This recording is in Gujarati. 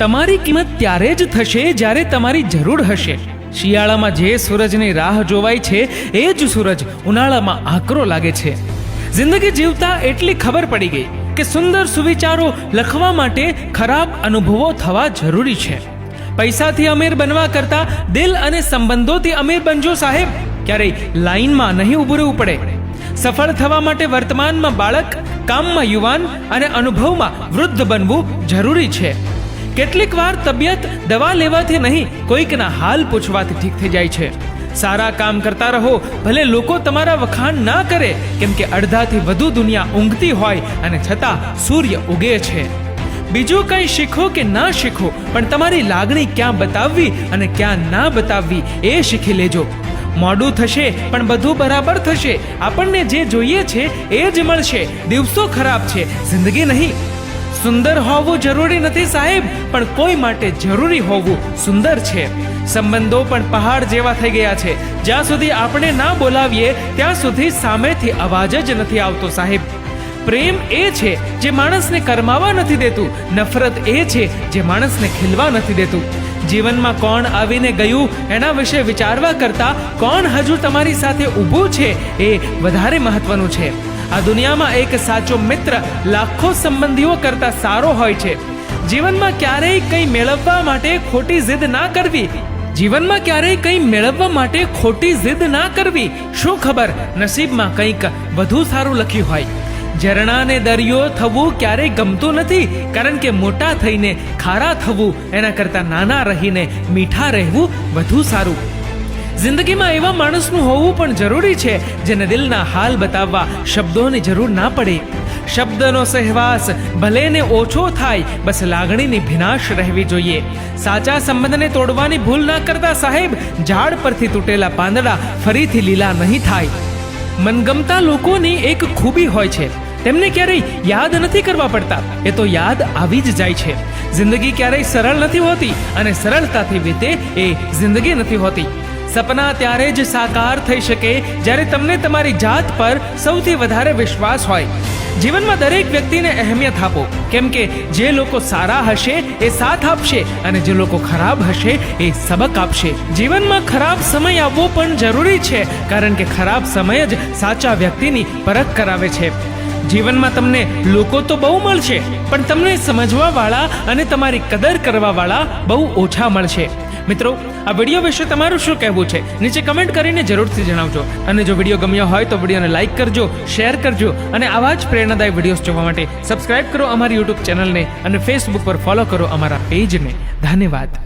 તમારી કિંમત ત્યારે જ થશે જ્યારે તમારી જરૂર હશે. શિયાળામાં જે સૂરજની રાહ જોવાય છે એ જ સૂરજ ઉનાળામાં આકરો લાગે છે. જિંદગી જીવતા એટલી ખબર પડી ગઈ કે સુંદર સુવિચારો લખવા માટે ખરાબ અનુભવો થવા જરૂરી છે. પૈસાથી અમીર બનવા કરતા દિલ અને સંબંધોથી અમીર બનજો સાહેબ. ક્યારેય લાઈનમાં નહીં ઊભું રહેવું પડે. સફળ થવા માટે વર્તમાનમાં બાળક, કામમાં યુવાન અને અનુભવમાં વૃદ્ધ બનવું જરૂરી છે. કેટલીક વાર તબિયત દવા લેવાથી નહીં, કોઈકના હાલ પૂછવાથી ઠીક થઈ જાય છે. સારા કામ કરતા રહો, ભલે લોકો તમારા વખાણ ના કરે, કેમ કે અડધાથી વધુ દુનિયા ઊંઘતી હોય અને છતાં સૂર્ય ઉગે છે. બીજું કંઈ શીખો કે ના શીખો, પણ તમારી લાગણી ક્યાં બતાવવી અને ક્યાં ના બતાવવી એ શીખી લેજો. મોડું થશે પણ બધું બરાબર થશે. આપણને જે જોઈએ છે એ જ મળશે. દિવસો ખરાબ છે, જિંદગી નહીં. સુંદર હોવું જરૂરી નથી સાહેબ, પણ કોઈ માટે જરૂરી હોવું સુંદર છે. સંબંધો પણ પહાડ જેવા થઈ ગયા છે. જ્યાં સુધી આપણે ના બોલાવીએ ત્યાં સુધી સામેથી અવાજ જ નથી આવતો સાહેબ. પ્રેમ એ છે જે માણસને કરમાવા નથી દેતું. નફરત એ છે જે માણસને ખીલવા નથી દેતું. જીવનમાં કોણ આવીને ગયું એના વિશે વિચારવા કરતા કોણ હજુ તમારી સાથે ઊભું છે એ વધારે મહત્વનું છે. આ દુનિયામાં એક સાચો મિત્ર લાખો સંબંધીઓ કરતા સારો હોય છે. જીવનમાં ક્યારેય કંઈ મેળવવા માટે ખોટી જીદ ના કરવી. જીવનમાં ક્યારેય કંઈ મેળવવા માટે ખોટી જીદ ના કરવી. શું ખબર નસીબમાં કંઈક વધુ સારું લખ્યું હોય. ઝરણાને દરિયો થવું ક્યારેય ગમતું નથી, કારણ કે મોટા થઈને ખારા થવું એના કરતાં નાના રહીને મીઠા રહેવું વધુ સારું. જિંદગીમાં એવા માણસનું હોવું પણ જરૂરી છે જેને દિલના હાલ બતાવવા શબ્દોની જરૂર ના પડે. શબ્દનો સહેવાસ ભલે ને ઓછો થાય, બસ લાગણીની ભીનાશ રહેવી જોઈએ. સાચા સંબંધને તોડવાની ભૂલ ના કરતા સાહેબ. ઝાડ પરથી તૂટેલા પાંદડા ફરીથી લીલા નહીં થાય. મનગમતા લોકોની એક ખૂબી હોય છે, તેમને ક્યારેય યાદ નથી કરવા પડતા, એ તો યાદ આવી જ જાય છે. જિંદગી ક્યારેય સરળ નથી હોતી અને સરળતાથી વીતે એ જિંદગી નથી હોતી. સપના ત્યારે જ સાકાર થઈ શકે જ્યારે તમને તમારી જાત પર સૌથી વધારે વિશ્વાસ હોય. જીવનમાં દરેક વ્યક્તિને અહેમિયત આપો, કેમ કે જે લોકો સારા હશે એ સાથ આપશે અને જે લોકો ખરાબ હશે એ સબક આપશે. જીવનમાં ખરાબ સમય આવવો પણ જરૂરી છે, કારણ કે ખરાબ સમય જ સાચા વ્યક્તિની પરખ કરાવે છે. જીવનમાં તમને લોકો તો બહુ મળશે, પણ તમને સમજવા વાળા અને તમારી કદર કરવા વાળા બહુ ઓછા મળશે. મિત્રો, આ વિડીયો વિશે તમારું શું કહેવું છે નીચે કમેન્ટ કરીને જરૂરથી જણાવજો. અને જો વિડીયો ગમ્યો હોય તો વિડીયોને લાઈક કરજો, શેર કરજો અને આવા જ પ્રેરણાદાયી વિડીયોઝ જોવા માટે સબસ્ક્રાઇબ કરો અમારી યુટ્યુબ ચેનલને અને ફેસબુક પર ફોલો કરો અમારા પેજને. ધન્યવાદ.